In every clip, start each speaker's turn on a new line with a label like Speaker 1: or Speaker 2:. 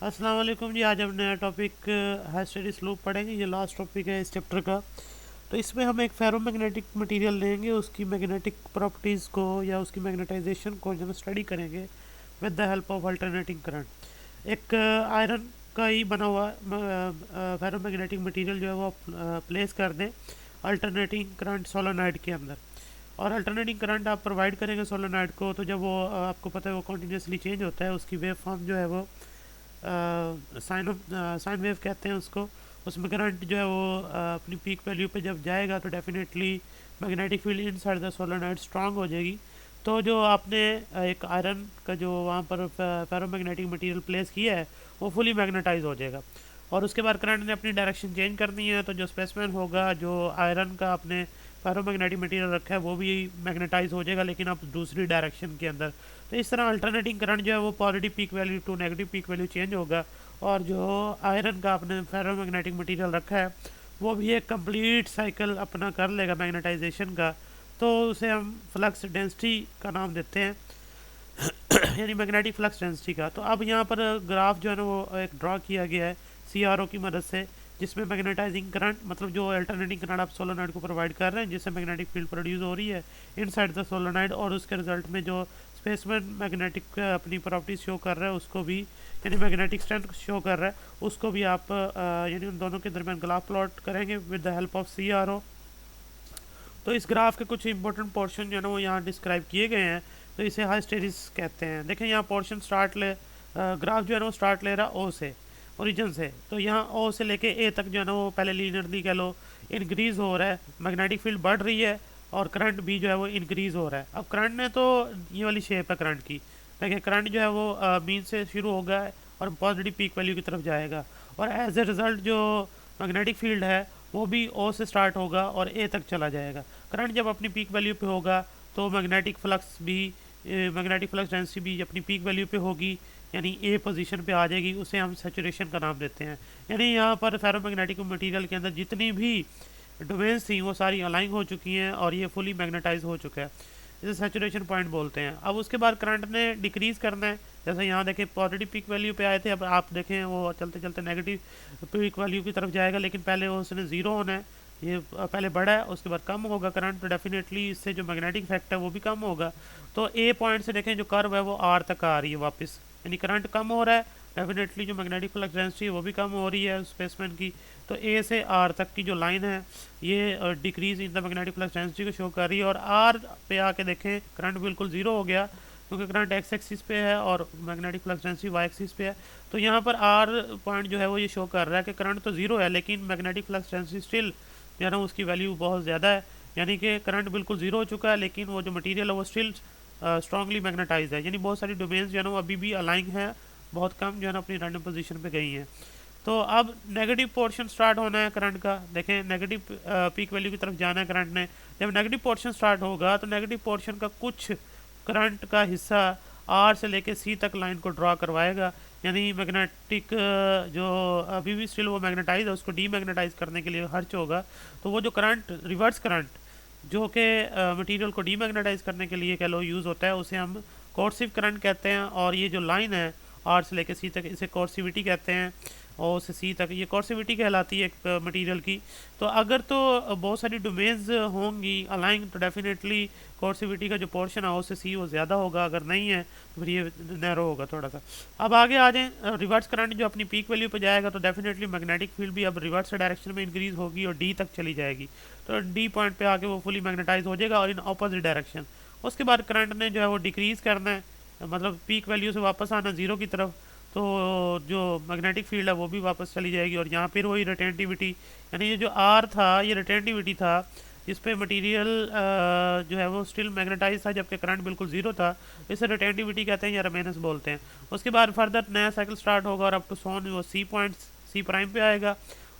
Speaker 1: अस्सलाम वालेकुम जी। आज हम नया टॉपिक हाइस्टेरिस लूप पढ़ेंगे। ये लास्ट टॉपिक है इस चैप्टर का। तो इसमें हम एक फेरोमैग्नेटिक मटेरियल लेंगे, उसकी मैग्नेटिक प्रॉपर्टीज़ को या उसकी मैग्नेटाइजेशन को जो स्टडी करेंगे with the help of alternating current. एक आयरन का ही बना हुआ फेरोमैग्नेटिक मटेरियल जो है वो प्लेस कर दें अल्टरनेटिंग करंट सोलेनॉइड के अंदर। और अल्टरनेटिंग करंट आप प्रोवाइड करेंगे सोलेनॉइड को, तो जब वो आपको पता है वो कॉन्टीन्यूसली चेंज होता है, उसकी वेव फॉर्म जो है वो साइन वेव कहते हैं उसको। उसमें करंट जो है वो अपनी पीक वैल्यू पे जब जाएगा तो definitely magnetic field inside the solenoid strong हो जाएगी। तो जो आपने एक आयरन का जो वहाँ पर फेरोमैग्नेटिक मटेरियल प्लेस किया है वो फुली मैग्नेटाइज हो जाएगा। और उसके बाद करंट ने अपनी डायरेक्शन चेंज करनी है, तो जो स्पेसिमेन होगा जो आयरन का आपने फेरोमैग्नेटिक मटेरियल रखा है वो भी मैग्नेटाइज हो जाएगा, लेकिन अब दूसरी डायरेक्शन के अंदर। तो इस तरह अल्टरनेटिंग करंट जो है वो positive peak value to negative peak value change होगा। और जो आयरन का आपने फेरोमैग्नेटिक मटेरियल रखा है वो भी एक कंप्लीट साइकिल अपना कर लेगा मैग्नेटाइजेशन का। तो उसे हम फ्लक्स डेंसिटी का नाम देते हैं यानी मैग्नेटिक फ्लक्स डेंसिटी का। तो अब यहाँ पर ग्राफ जो है ना वो एक ड्रॉ किया गया है CRO की मदद से, जिसमें मैग्नेटाइजिंग करंट मतलब जो अल्टरनेटिंग करंट आप सोलेनॉइड को प्रोवाइड कर रहे हैं जिससे मैग्नेटिक फील्ड प्रोड्यूस हो रही है इनसाइड द सोलेनॉइड, और उसके रिजल्ट में जो स्पेसमैन मैग्नेटिक अपनी प्रॉपर्टीज शो कर रहा है उसको भी, यानी मैग्नेटिक स्ट्रेंथ शो कर रहा है उसको भी आप यानी उन दोनों के दरमियान ग्राफ प्लॉट करेंगे with the help of CRO। तो इस ग्राफ के कुछ इंपॉर्टेंट पोर्शन जो है ना वो यहाँ डिस्क्राइब किए गए हैं। तो इसे हाइस्टेरिस कहते हैं। देखें यहाँ पोर्शन ग्राफ जो है ना वो स्टार्ट ले रहा ओ से, ओरिजिन से। तो यहाँ ओ से लेके ए तक जो है ना वो पहले लीनियरली कह लो इंक्रीज हो रहा है, मैग्नेटिक फील्ड बढ़ रही है और करंट भी जो है वो इंक्रीज हो रहा है। अब करंट ने तो ये वाली शेप है करंट की। देखिए करंट जो है वो मीन से शुरू होगा और पॉजिटिव पीक वैल्यू की तरफ जाएगा, और एज ए रिज़ल्ट जो मैग्नेटिक फील्ड है वो भी ओ से स्टार्ट होगा और ए तक चला जाएगा। करंट जब अपनी पीक वैल्यू पे होगा तो मैग्नेटिक फ्लक्स डेंसिटी भी अपनी पीक वैल्यू पे होगी, यानी ए पोजीशन पे आ जाएगी। उसे हम सैचुरेशन का नाम देते हैं। यानी यहाँ पर फेरोमैग्नेटिक मटेरियल के अंदर जितनी भी डोमेन्स थी वो सारी अलाइन हो चुकी हैं और ये फुली मैग्नेटाइज हो चुका है। इसे सैचुरेशन पॉइंट बोलते हैं। अब उसके बाद करंट ने डिक्रीज़ करना है। जैसे यहाँ देखें पॉजिटिव पीक वैल्यू पे आए थे, अब आप देखें वो चलते चलते नेगेटिव पीक वैल्यू की तरफ जाएगा, लेकिन पहले वो उसने ज़ीरो होना है। ये पहले बढ़ा है उसके बाद कम होगा करंट, तो डेफिनेटली इससे जो मैग्नेटिक इफेक्ट है वो भी कम होगा। तो ए पॉइंट से देखें जो कर्व है वो आर तक आ रही है वापस, यानी करंट कम हो रहा है, डेफिनेटली जो मैग्नेटिक फ्लक्स डेंसिटी है वो भी कम हो रही है स्पेसमैन की। तो ए से आर तक की जो लाइन है ये decrease in the magnetic flux density को शो कर रही है। और आर पे आके देखें करंट बिल्कुल ज़ीरो हो गया, क्योंकि करंट एक्स एक्सिस पे है और magnetic flux density Y axis पे है। तो यहाँ पर आर पॉइंट जो है वो ये शो कर रहा है कि करंट तो ज़ीरो है लेकिन मैग्नेटिक फ्लक्स डेंसिटी स्टिल जो है ना उसकी वैल्यू बहुत ज़्यादा है, यानी कि करंट बिल्कुल ज़ीरो हो चुका है लेकिन वो जो मटीरियल है वो स्टिल स्ट्रांगली मैग्नेटाइज है। यानी बहुत सारी डोमेन्स जो है ना वो अभी भी अलाइन है, बहुत कम जो है ना अपनी रैंडम पोजीशन पे गई हैं। तो अब नेगेटिव पोर्शन स्टार्ट होना है करंट का। देखें नेगेटिव पीक वैल्यू की तरफ जाना है करंट ने। जब नेगेटिव पोर्शन स्टार्ट होगा तो नेगेटिव पोर्शन का कुछ करंट का हिस्सा आर से लेके सी तक लाइन को ड्रॉ करवाएगा, यानी मैग्नेटिक जो अभी भी स्टिल वो मैग्नेटाइज है उसको डीमैग्नेटाइज करने के लिए खर्च होगा। तो वो जो करंट रिवर्स करंट जो कि मटेरियल को डीमैग्नेटाइज करने के लिए कह लो यूज़ होता है उसे हम कोर्सिव करंट कहते हैं। और ये जो लाइन है आर से लेके सी तक इसे कोर्सिविटी कहते हैं, ओ से सी तक ये कोर्सिविटी कहलाती है एक मटेरियल की। तो अगर तो बहुत सारी डोमेन्स होंगी अलाइन तो डेफिनेटली कोर्सिविटी का जो पोर्शन है ओ से सी वो ज़्यादा होगा, अगर नहीं है तो फिर ये नैरो होगा थोड़ा सा। अब आगे आ जाएँ रिवर्स करंट जो अपनी पीक वैल्यू पे जाएगा तो डेफिनेटली मैग्नेटिक फील्ड भी अब रिवर्स डायरेक्शन में इंक्रीज होगी और डी तक चली जाएगी। तो डी पॉइंट पे आके वो फुली मैग्नेटाइज हो जाएगा और इन अपोजिट डायरेक्शन। उसके बाद करंट ने जो है वो डिक्रीज़ करना है, मतलब पीक वैल्यू से वापस आना ज़ीरो की तरफ। तो जो मैग्नेटिक फील्ड है वो भी वापस चली जाएगी और यहाँ फिर वही रिटेंटिविटी, यानी ये जो आर था ये रिटेंटिविटी था जिस पे मटेरियल जो है वो स्टिल मैग्नेटाइज था जबकि करंट बिल्कुल ज़ीरो था। इसे रिटेंटिविटी कहते हैं या रेमेनेंस बोलते हैं। उसके बाद फर्दर नया साइकिल स्टार्ट होगा और अप टू सोन वो सी पॉइंट सी प्राइम पे आएगा,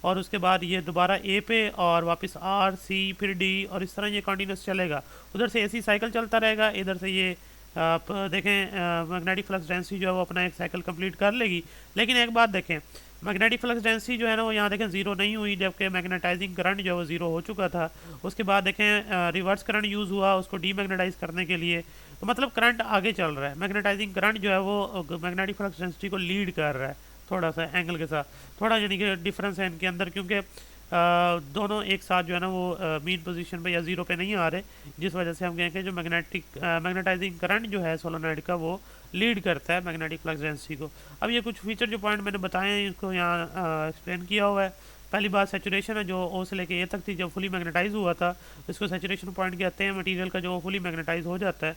Speaker 1: और उसके बाद ये दोबारा ए पे और वापस आर सी फिर डी, और इस तरह ये कंटिन्यूस चलेगा। उधर से ऐसी साइकिल चलता रहेगा, इधर से ये आप देखें मैग्नेटिक फ्लक्स डेंसिटी जो है वो अपना एक साइकिल कंप्लीट कर लेगी। लेकिन एक बात देखें मैग्नेटिक फ्लक्स डेंसिटी जो है ना वो यहाँ देखें ज़ीरो नहीं हुई, जबकि मैग्नेटाइजिंग करंट जो है वो ज़ीरो हो चुका था। उसके बाद देखें रिवर्स करंट यूज़ हुआ उसको डीमैग्नेटाइज करने के लिए। तो मतलब करंट आगे चल रहा है, मैग्नेटाइजिंग करंट जो है वो मैग्नेटिक फ्लक्स डेंसिटी को लीड कर रहा है। थोड़ा सा एंगल के साथ, थोड़ा यानी कि डिफरेंस है इनके अंदर, क्योंकि दोनों एक साथ जो है ना वो मीन पोजीशन पे या ज़ीरो पे नहीं आ रहे, जिस वजह से हम कहेंगे जो मैग्नेटाइजिंग करंट जो है सोलोनॉइड का वो लीड करता है मैग्नेटिक फ्लक्स डेंसिटी को। अब ये कुछ फीचर जो पॉइंट मैंने बताए हैं इसको यहाँ एक्सप्लेन किया हुआ है। पहली बात सेचुरेशन है, जो ओ से लेके ए तक थी, जब फुली मैग्नेटाइज हुआ था इसको सेचुरेशन पॉइंट कहते हैं मटेरियल का, जो फुली मैग्नेटाइज हो जाता है।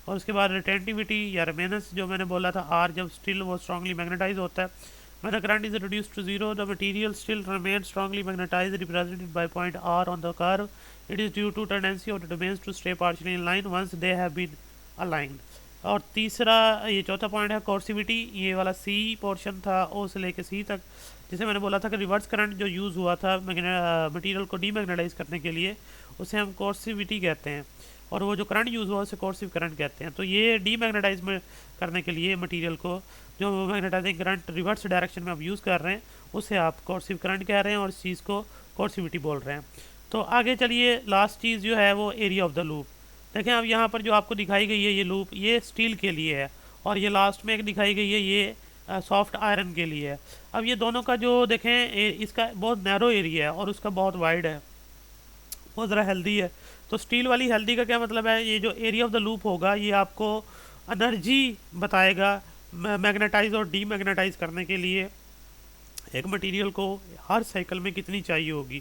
Speaker 1: और उसके बाद रिटेंटिविटी या रिमेनेंस जो मैंने बोला था आर, जब स्टिल वो स्ट्रांगली मैग्नेटाइज होता है। When the current is reduced to zero, the material still remains strongly magnetized, represented by point R on the curve. It is due to tendency of the domains to stay partially in line once they have been aligned. और तीसरा, ये चौथा point है कोर्सिविटी। ये वाला सी portion था ओ से लेके सी तक, जिसे मैंने बोला था कि रिवर्स करंट जो यूज़ हुआ था मटेरियल को डीमैग्नेटाइज करने के लिए, उसे हम कोर्सिविटी कहते हैं। और वो जो करंट यूज़ हुआ उसे कोर्सिव करंट कहते हैं। तो ये डीमैग्नेटाइज करने के लिए मटेरियल को जो मैग्नेटाइजिंग करंट रिवर्स डायरेक्शन में आप यूज़ कर रहे हैं उसे आप कोर्सिव करंट कह रहे हैं और इस चीज़ को कोर्सिविटी बोल रहे हैं। तो आगे चलिए, लास्ट चीज़ जो है वो एरिया ऑफ द लूप। देखें अब यहाँ पर जो आपको दिखाई गई है ये लूप, ये स्टील के लिए है, और ये लास्ट में एक दिखाई गई है ये सॉफ्ट आयरन के लिए है। अब ये दोनों का जो देखें इसका बहुत नैरो एरिया है और उसका बहुत वाइड है, वो ज़रा हेल्दी है। तो स्टील वाली हेल्दी का क्या मतलब है, ये जो एरिया ऑफ द लूप होगा ये आपको एनर्जी बताएगा मैग्नेटाइज और डीमैग्नेटाइज करने के लिए एक मटेरियल को हर साइकिल में कितनी चाहिए होगी।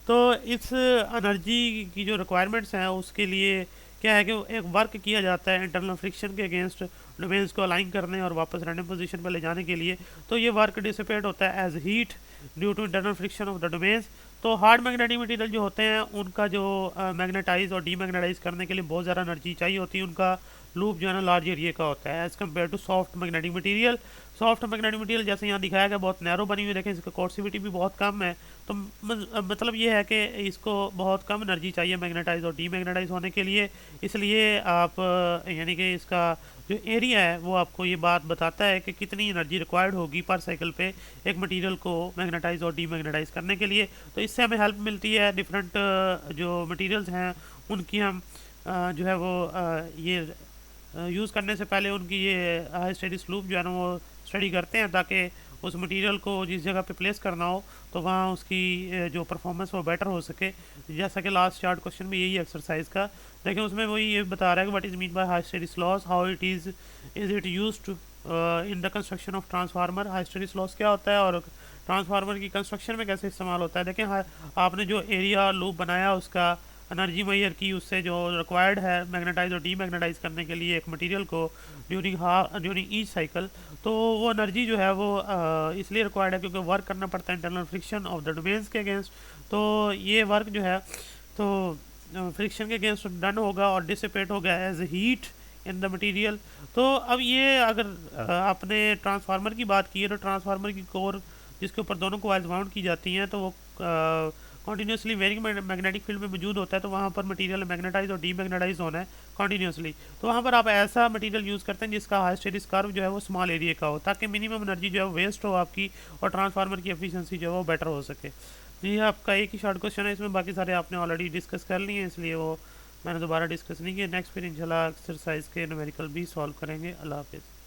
Speaker 1: तो इस एनर्जी की जो रिक्वायरमेंट्स हैं उसके लिए क्या है कि एक वर्क किया जाता है इंटरनल फ्रिक्शन के अगेंस्ट डोमेन्स को अलाइन करने और वापस रैंडम पोजीशन पर ले जाने के लिए। तो ये वर्क डिसिपेट होता है as heat due to internal friction of the domains. तो हार्ड मैग्नेटिक मटेरियल जो होते हैं उनका जो मैग्नेटाइज और डीमैग्नेटाइज करने के लिए बहुत ज़्यादा एनर्जी चाहिए होती है, उनका लूप जो है ना लार्ज एरिया का होता है as compared to soft magnetic material. Soft magnetic material जैसे यहाँ दिखाया गया बहुत नैरो बनी हुई, देखें इसका कोर्सिविटी भी बहुत कम है। तो मतलब ये है कि इसको बहुत कम एनर्जी चाहिए मैग्नेटाइज और डीमैग्नेटाइज होने के लिए, इसलिए आप यानी कि इसका जो एरिया है वो आपको ये बात बताता है कि कितनी एनर्जी रिक्वायर्ड होगी पर साइकिल पे एक मटेरियल को मैग्नेटाइज और डीमैग्नेटाइज करने के लिए। तो इससे हमें हेल्प मिलती है, डिफरेंट जो मटेरियल्स हैं उनकी हम जो है वो ये यूज़ करने से पहले उनकी ये हाई स्टेडिस लूप जो है ना वो स्टडी करते हैं, ताकि उस मटेरियल को जिस जगह पे प्लेस करना हो तो वहाँ उसकी जो परफॉर्मेंस वो बेटर हो सके। जैसा कि लास्ट चार्ट क्वेश्चन में यही एक्सरसाइज का देखें, उसमें वही ये बता रहा है कि what is mean by hysteresis loss, how it is it used in the construction of transformer. Hysteresis loss क्या होता है और ट्रांसफार्मर की कंस्ट्रक्शन में कैसे इस्तेमाल होता है। देखें आपने जो एरिया लूप बनाया उसका एनर्जी मेजर की, उससे जो रिक्वायर्ड है मैग्नेटाइज और डीमैग्नेटाइज करने के लिए एक मटेरियल को ड्यूरिंग ईच साइकिल, तो वो एनर्जी जो है वो इसलिए रिक्वायर्ड है क्योंकि वर्क करना पड़ता है internal friction of the domains के अगेंस्ट। तो ये वर्क जो है तो फ्रिक्शन के अगेंस्ट डन होगा और डिसिपेट होगा as heat in the material. तो अब ये अगर आपने ट्रांसफार्मर की बात की है तो ट्रांसफार्मर की कोर जिसके ऊपर दोनों कॉइल्स वाउंड की जाती हैं तो वो कॉन्टीन्यूसली वेरिंग मैग्नेटिक फील्ड में मौजूद होता है, तो वहाँ पर मटेरियल मैग्नेटाइज और डीमैग्नेटाइज होना है कॉन्टीन्यूसली। तो वहाँ पर आप ऐसा मटेरियल यूज़ करते हैं जिसका हाइस्टेरिस कर्व जो है वो स्मॉल एरिया का हो, ताकि मिनिमम एनर्जी जो है वो वेस्ट हो आपकी और ट्रांसफार्मर की एफिशिएंसी जो है वो बेटर हो सके। ये आपका एक ही शॉर्ट क्वेश्चन है, इसमें बाकी सारे आपने ऑलरेडी डिस्कस कर लिए हैं, इसलिए वो मैंने दोबारा डिस्कस नहीं किया। नेक्स्ट फिर इंशाल्लाह एक्सरसाइज के न्यूमेरिकल भी सॉल्व करेंगे। अल्लाह हाफिज़।